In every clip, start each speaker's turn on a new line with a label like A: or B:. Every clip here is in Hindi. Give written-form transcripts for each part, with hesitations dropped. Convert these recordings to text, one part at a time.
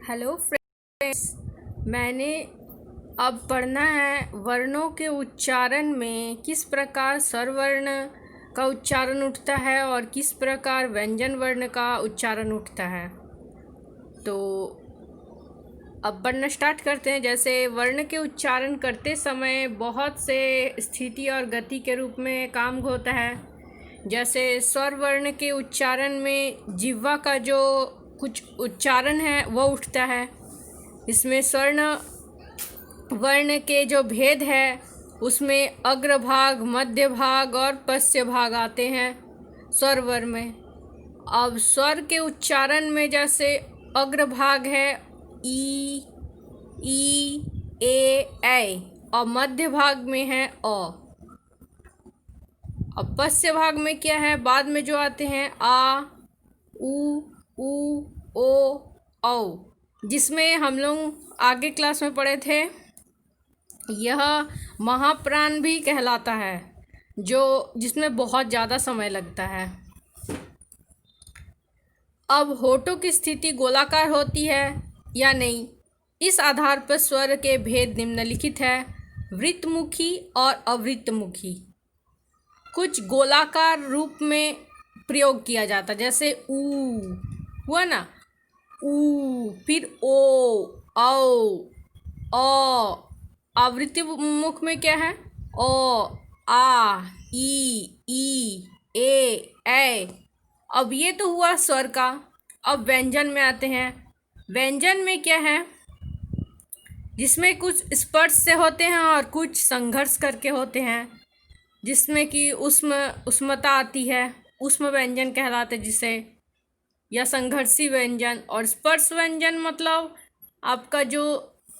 A: हेलो फ्रेंड्स, मैंने अब पढ़ना है वर्णों के उच्चारण में किस प्रकार स्वरवर्ण का उच्चारण उठता है और किस प्रकार व्यंजन वर्ण का उच्चारण उठता है। तो अब पढ़ना स्टार्ट करते हैं। जैसे वर्ण के उच्चारण करते समय बहुत से स्थिति और गति के रूप में काम होता है। जैसे स्वर वर्ण के उच्चारण में जिह्वा का जो कुछ उच्चारण है वो उठता है। इसमें स्वर्ण वर्ण के जो भेद है उसमें अग्रभाग, मध्य भाग और पश्च भाग आते हैं स्वर वर्ण में। अब स्वर के उच्चारण में जैसे अग्रभाग है ई, ए और मध्य भाग में है अ। अब पश्च भाग में क्या है, बाद में जो आते हैं आ, उ, ओ, औ, जिसमें हम लोग आगे क्लास में पढ़े थे। यह महाप्राण भी कहलाता है, जिसमें बहुत ज़्यादा समय लगता है। अब होठों की स्थिति गोलाकार होती है या नहीं, इस आधार पर स्वर के भेद निम्नलिखित है। वृत्तमुखी और अवृत्तमुखी। कुछ गोलाकार रूप में प्रयोग किया जाता है, जैसे ऊ हुआ ना, ऊ, फिर ओ, औ, अ। आवृत्ति मुख में क्या है, ओ, आ, ई, ए। अब ये तो हुआ स्वर का। अब व्यंजन में आते हैं। व्यंजन में क्या है, जिसमें कुछ स्पर्श से होते हैं और कुछ संघर्ष करके होते हैं, जिसमें कि उष्मता आती है, उष्म व्यंजन कहलाते जिसे, या संघर्षी व्यंजन। और स्पर्श व्यंजन मतलब आपका जो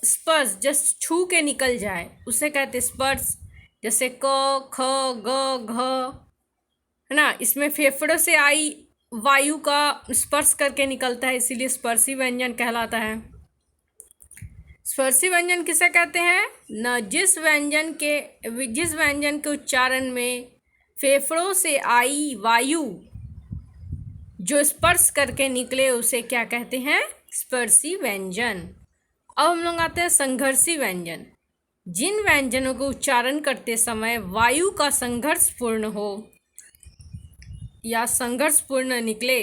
A: स्पर्श जस्ट छू के निकल जाए उसे कहते स्पर्श। जैसे क, ख, ग, घ, है ना। इसमें फेफड़ों से आई वायु का स्पर्श करके निकलता है, इसीलिए स्पर्शी व्यंजन कहलाता है। स्पर्शी व्यंजन किसे कहते हैं न, जिस व्यंजन के उच्चारण में फेफड़ों से आई वायु जो स्पर्श करके निकले उसे क्या कहते हैं, स्पर्शी व्यंजन। अब हम लोग आते हैं संघर्षी व्यंजन। जिन व्यंजनों को उच्चारण करते समय वायु का संघर्षपूर्ण हो या संघर्षपूर्ण निकले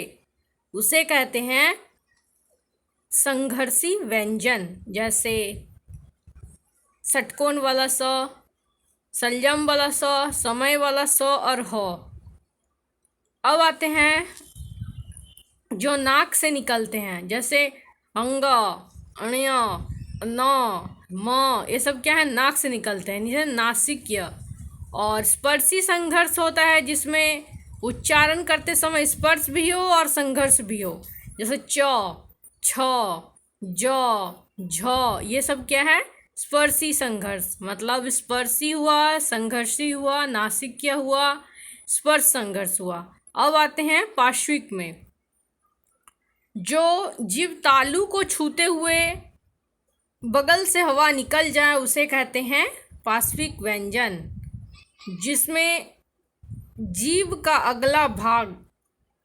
A: उसे कहते हैं संघर्षी व्यंजन। जैसे षटकोण वाला स, संयम वाला स, समय वाला स और ह। अब आते हैं जो नाक से निकलते हैं, जैसे अंग, अण्य, न, म, ये सब क्या है, नाक से निकलते हैं, जैसे नासिक्य। और स्पर्शी संघर्ष होता है जिसमें उच्चारण करते समय स्पर्श भी हो और संघर्ष भी हो, जैसे च, छ, ज, झ। ये सब क्या है, स्पर्शी संघर्ष। मतलब स्पर्शी हुआ, संघर्षी हुआ, नासिक्य हुआ, स्पर्श संघर्ष हुआ। अब आते हैं पार्श्विक में। जो जीव तालु को छूते हुए बगल से हवा निकल जाए उसे कहते हैं पार्श्विक व्यंजन। जिसमें जीभ का अगला भाग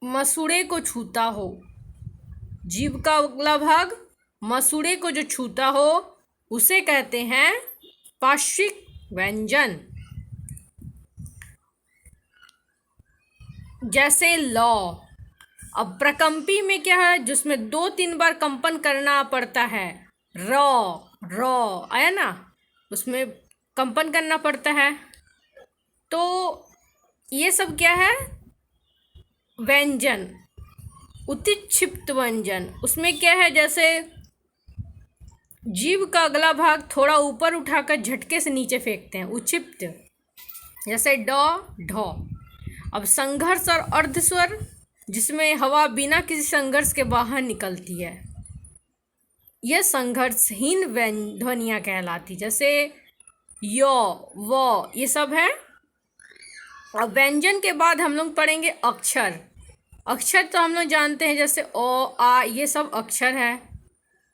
A: मसूड़े को छूता हो, जीभ का अगला भाग मसूड़े को जो छूता हो उसे कहते हैं पार्श्विक व्यंजन। जैसे लौ। अब प्रकंपी में क्या है, जिसमें 2-3 बार कंपन करना पड़ता है। रॉ आया ना, उसमें कंपन करना पड़ता है। तो ये सब क्या है, व्यंजन। उत्क्षिप्त व्यंजन, उसमें क्या है, जैसे जीभ का अगला भाग थोड़ा ऊपर उठाकर झटके से नीचे फेंकते हैं, उक्षिप्त। जैसे ड, ढ। अब संघर्ष और अर्धस्वर, जिसमें हवा बिना किसी संघर्ष के बाहर निकलती है, यह संघर्षहीन ध्वनियाँ कहलाती, जैसे यो, व, ये सब है। अब व्यंजन के बाद हम लोग पढ़ेंगे अक्षर। अक्षर तो हम लोग जानते हैं, जैसे ओ, आ, ये सब अक्षर है,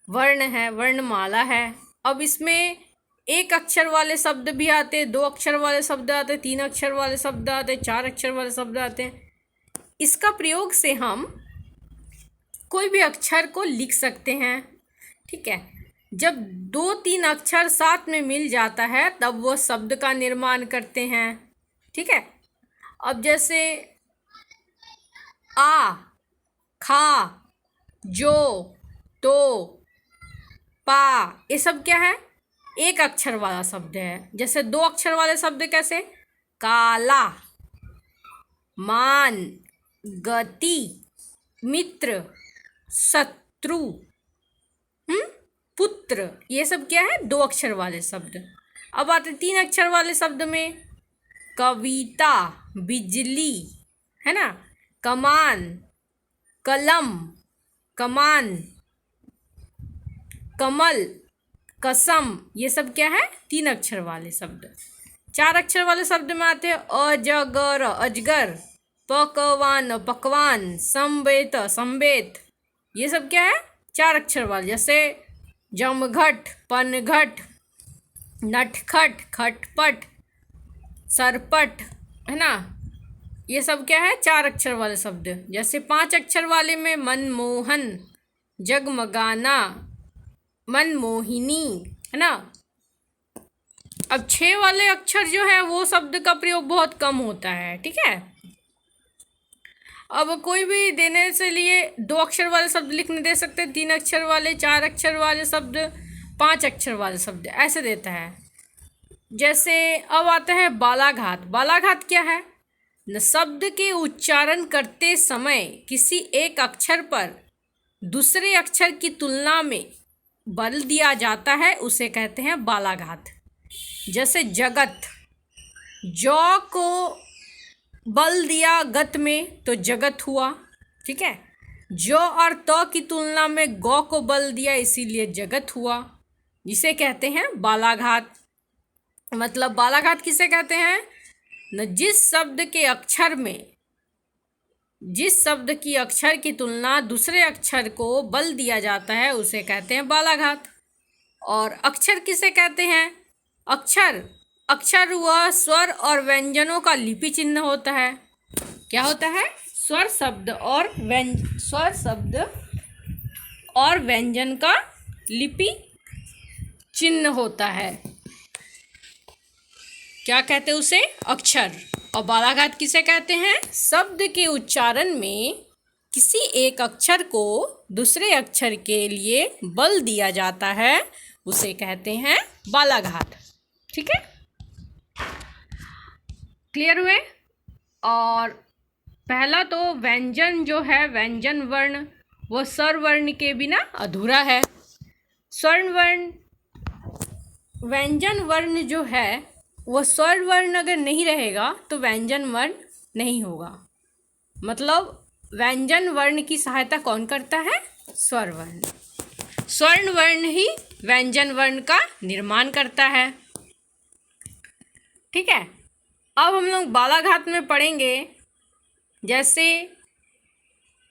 A: वर्ण है, वर्णमाला है। अब इसमें 1 अक्षर वाले शब्द भी आते हैं, 2 अक्षर वाले शब्द आते हैं, 3 अक्षर वाले शब्द आते हैं, 4 अक्षर वाले शब्द आते हैं। इसका प्रयोग से हम कोई भी अक्षर को लिख सकते हैं। ठीक है। जब दो तीन अक्षर साथ में मिल जाता है तब वो शब्द का निर्माण करते हैं। ठीक है। अब जैसे आ, खा, जो, तो, पा, ये सब क्या है? एक अक्षर वाला शब्द है। जैसे दो अक्षर वाले शब्द कैसे? काला, मान, गति, मित्र, शत्रु, पुत्र, ये सब क्या है? दो अक्षर वाले शब्द। अब आते तीन अक्षर वाले शब्द में कविता, बिजली, है ना, कमान, कलम, कमान, कमल, कसम, ये सब क्या है? तीन अक्षर वाले शब्द। चार अक्षर वाले शब्द में आते हैं अजगर, अजगर, पकवान, पकवान, संवेत, संवेत, ये सब क्या है? चार अक्षर वाले। जैसे जमघट, पनघट, नटखट, खटपट, सरपट, है ना, ये सब क्या है? चार अक्षर वाले शब्द। जैसे पांच अक्षर वाले में मनमोहन, जगमगाना, मनमोहिनी, है ना। अब छह वाले अक्षर जो है वो शब्द का प्रयोग बहुत कम होता है। ठीक है। अब कोई भी देने से लिए दो अक्षर वाले शब्द लिखने दे सकते हैं, तीन अक्षर वाले, चार अक्षर वाले शब्द, पांच अक्षर वाले शब्द, ऐसे देता है। जैसे अब आता है बालाघात। बालाघात क्या है? न शब्द के उच्चारण करते समय किसी एक अक्षर पर दूसरे अक्षर की तुलना में बल दिया जाता है, उसे कहते हैं बालाघात। जैसे जगत, जौ को बल दिया गत में तो जगत हुआ। ठीक है। जो और तो की तुलना में गौ को बल दिया इसीलिए जगत हुआ, जिसे कहते हैं बालाघात। मतलब बालाघात किसे कहते हैं? न जिस शब्द के अक्षर में जिस शब्द की अक्षर की तुलना दूसरे अक्षर को बल दिया जाता है उसे कहते हैं बालाघात। और अक्षर किसे कहते हैं? अक्षर, अक्षर वह स्वर और व्यंजनों का लिपि चिन्ह होता है। क्या होता है? स्वर शब्द और व्यंजन का लिपि चिन्ह होता है। क्या कहते हैं उसे? अक्षर। और बालाघात किसे कहते हैं? शब्द के उच्चारण में किसी एक अक्षर को दूसरे अक्षर के लिए बल दिया जाता है, उसे कहते हैं बालाघात। ठीक है। क्लियर हुए? और पहला तो व्यंजन जो है, व्यंजन वर्ण, वो स्वर वर्ण के बिना अधूरा है। स्वर्ण वर्ण, व्यंजन वर्ण जो है वो स्वर वर्ण अगर नहीं रहेगा तो व्यंजन वर्ण नहीं होगा। मतलब व्यंजन वर्ण की सहायता कौन करता है? स्वर वर्ण। स्वर्ण वर्ण ही व्यंजन वर्ण का निर्माण करता है। ठीक है। अब हम लोग बालाघात में पढ़ेंगे। जैसे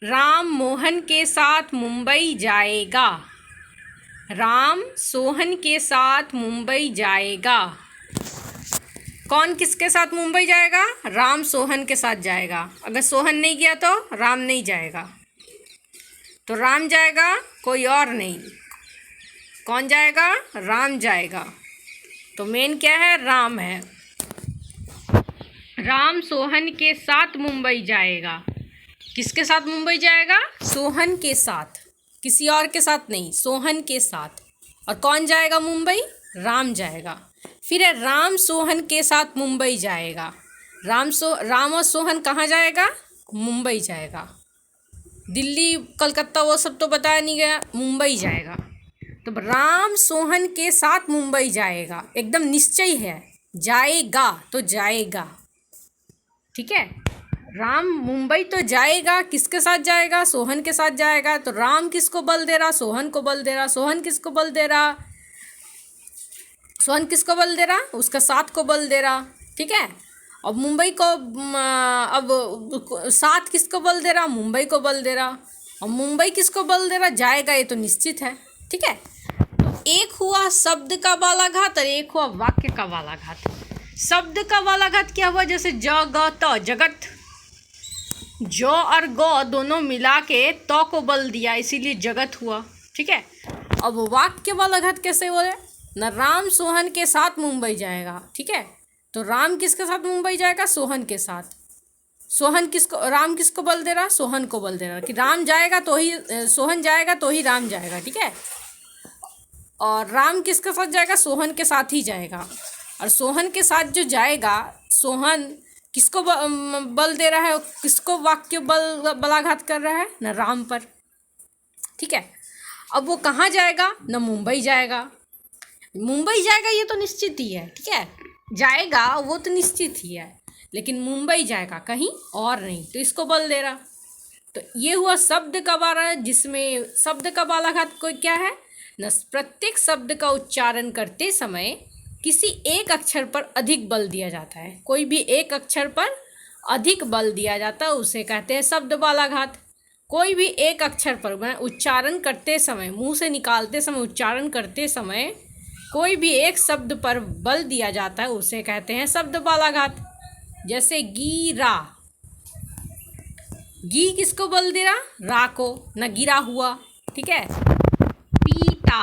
A: राम मोहन के साथ मुंबई जाएगा, राम सोहन के साथ मुंबई जाएगा। कौन किसके साथ मुंबई जाएगा? राम सोहन के साथ जाएगा। अगर सोहन नहीं गया तो राम नहीं जाएगा। तो राम जाएगा, कोई और नहीं। कौन जाएगा? राम जाएगा। तो मेन क्या है? राम है। राम सोहन के साथ मुंबई जाएगा। किसके साथ मुंबई जाएगा? सोहन के साथ, किसी और के साथ नहीं, सोहन के साथ। और कौन जाएगा मुंबई? राम जाएगा। फिर है राम सोहन के साथ मुंबई जाएगा। राम और सोहन कहाँ जाएगा? मुंबई जाएगा। दिल्ली, कलकत्ता वो सब तो बताया नहीं गया, मुंबई जाएगा। तो राम सोहन के साथ मुंबई जाएगा, एकदम निश्चय है, जाएगा तो जाएगा। ठीक है। राम मुंबई तो जाएगा, किसके साथ जाएगा? सोहन के साथ जाएगा। तो राम किसको बल दे रहा? सोहन को बल दे रहा। सोहन किसको बल दे रहा? सोहन किसको बल दे रहा? उसका साथ को बल दे रहा। ठीक है। अब मुंबई को, अब साथ किसको बल दे रहा? मुंबई को बल दे रहा। और मुंबई किसको बल दे रहा? जाएगा, ये तो निश्चित है। ठीक है। तो एक हुआ शब्द का बालाघात और एक हुआ वाक्य का बालाघात। शब्द का बालाघात क्या हुआ? जैसे जगत, जगत, जो और गो दोनों मिला के तो को बल दिया, इसीलिए जगत हुआ। ठीक है। अब वाक्य वाला घात कैसे बोले ना, राम सोहन के साथ मुंबई जाएगा, ठीक है। तो राम किसके साथ मुंबई जाएगा, सोहन के साथ। सोहन किसको, राम किसको बल दे रहा, सोहन को बल दे रहा कि राम जाएगा तो ही सोहन जाएगा तो ही राम जाएगा, ठीक है। और राम किसके साथ जाएगा, सोहन के साथ ही जाएगा। और सोहन के साथ जो जाएगा, सोहन किसको बल दे रहा है, किसको वाक्य बलाघात कर रहा है ना, राम पर, ठीक है। अब वो कहाँ जाएगा ना, मुंबई जाएगा। मुंबई जाएगा ये तो निश्चित ही है, ठीक है, जाएगा वो तो निश्चित ही है, लेकिन मुंबई जाएगा कहीं और नहीं, तो इसको बल दे रहा। तो ये हुआ शब्द का बारा, जिसमें शब्द का बालाघात कोई क्या है न, प्रत्येक शब्द का उच्चारण करते समय किसी एक अक्षर पर अधिक बल दिया जाता है। कोई भी एक अक्षर पर अधिक बल दिया जाता है उसे कहते हैं शब्द बालाघात। कोई भी एक अक्षर पर उच्चारण करते समय, मुंह से निकालते समय, उच्चारण करते समय कोई भी एक शब्द पर बल दिया जाता है उसे कहते हैं शब्द बालाघात। जैसे गिरा, गी किसको बल दे रहा, रा को, न गिरा हुआ, ठीक है। पीता,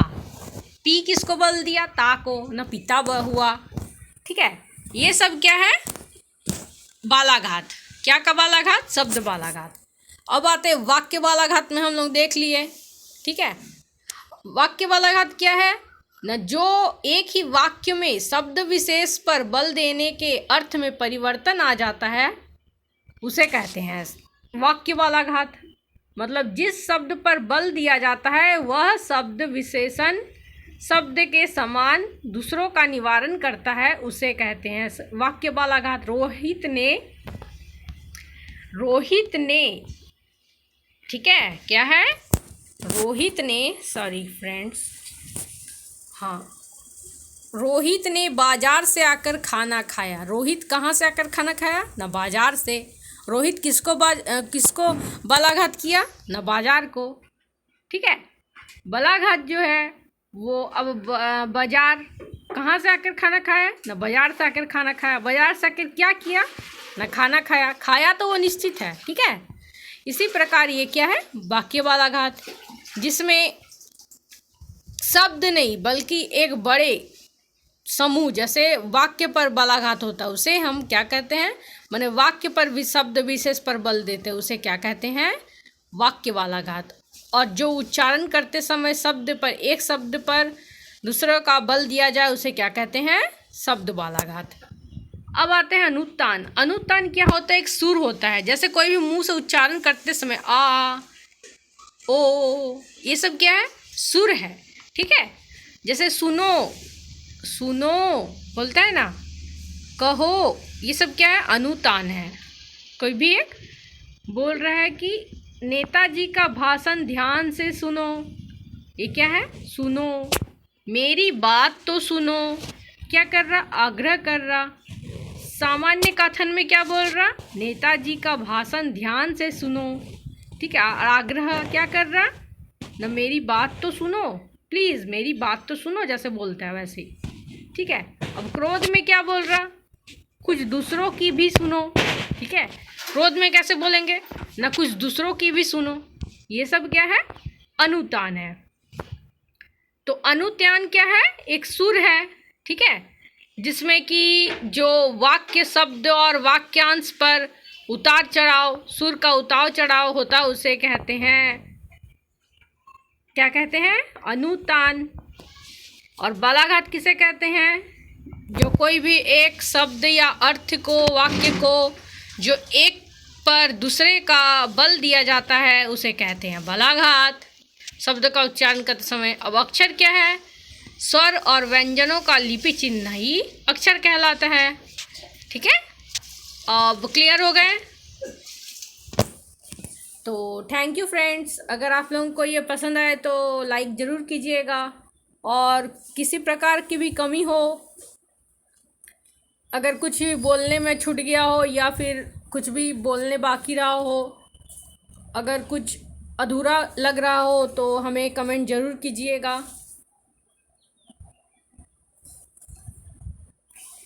A: पी किसको बल दिया, ता को, न पिता हुआ, ठीक है। ये सब क्या है, बालाघात। क्या का बालाघात, शब्द बालाघात। अब आते हैं वाक्य बालाघात में, हम लोग देख लिए, ठीक है। वाक्य बालाघात क्या है न, जो एक ही वाक्य में शब्द विशेष पर बल देने के अर्थ में परिवर्तन आ जाता है उसे कहते हैं वाक्य बालाघात। मतलब जिस शब्द पर बल दिया जाता है वह शब्द विशेषण शब्द के समान दूसरों का निवारण करता है उसे कहते हैं वाक्य बालाघात। रोहित ने, ठीक है, क्या है, रोहित ने, सॉरी फ्रेंड्स, हाँ, रोहित ने बाजार से आकर खाना खाया। रोहित कहाँ से आकर खाना खाया ना, बाजार से। रोहित किसको बालाघात किया ना, बाजार को, ठीक है। बालाघात जो है वो अब बाजार कहाँ से आकर खाना खाया ना, बाजार से आकर खाना खाया। बाजार से आकर क्या किया ना, खाना खाया। खाया तो वो निश्चित है, ठीक है। इसी प्रकार ये क्या है, वाक्य बालाघात, जिसमें शब्द नहीं बल्कि एक बड़े समूह, जैसे वाक्य पर बालाघात होता है उसे हम क्या कहते हैं, माने वाक्य पर भी शब्द विशेष पर बल देते हैं उसे क्या कहते हैं, वाक्य बालाघात। और जो उच्चारण करते समय शब्द पर, एक शब्द पर दूसरों का बल दिया जाए उसे क्या कहते हैं, शब्द बालाघात। अब आते हैं अनुत्तान। अनुत्तान क्या होता है, एक सुर होता है। जैसे कोई भी मुंह से उच्चारण करते समय आ, ओ, ये सब क्या है, सुर है, ठीक है। जैसे सुनो, सुनो बोलता है ना, कहो, ये सब क्या है, अनुतान है। कोई भी एक बोल रहा है कि नेताजी का भाषण ध्यान से सुनो, ये क्या है, सुनो। मेरी बात तो सुनो, क्या कर रहा, आग्रह कर रहा। सामान्य कथन में क्या बोल रहा, नेताजी का भाषण ध्यान से सुनो, ठीक है। आग्रह क्या कर रहा ना, मेरी बात तो सुनो, प्लीज़ मेरी बात तो सुनो, जैसे बोलता है वैसे, ठीक है। अब क्रोध में क्या बोल रहा, कुछ दूसरों की भी सुनो, ठीक है। क्रोध में कैसे बोलेंगे ना, कुछ दूसरों की भी सुनो। ये सब क्या है, अनुतान है। तो अनुत्यान क्या है, एक सुर है, ठीक है, जिसमें कि जो वाक्य शब्द और वाक्यांश पर उतार चढ़ाव, सुर का उतार चढ़ाव होता है उसे कहते हैं, क्या कहते हैं, अनुतान। और बालाघात किसे कहते हैं, जो कोई भी एक शब्द या अर्थ को, वाक्य को जो एक पर दूसरे का बल दिया जाता है उसे कहते हैं बालाघात, शब्द का उच्चारण करते समय। अब अक्षर क्या है, स्वर और व्यंजनों का लिपि चिन्ह ही अक्षर कहलाता है, ठीक है। अब क्लियर हो गए। तो थैंक यू फ्रेंड्स, अगर आप लोगों को ये पसंद आए तो लाइक ज़रूर कीजिएगा, और किसी प्रकार की भी कमी हो, अगर कुछ बोलने में छूट गया हो या फिर कुछ भी बोलने बाकी रहा हो, अगर कुछ अधूरा लग रहा हो तो हमें कमेंट ज़रूर कीजिएगा।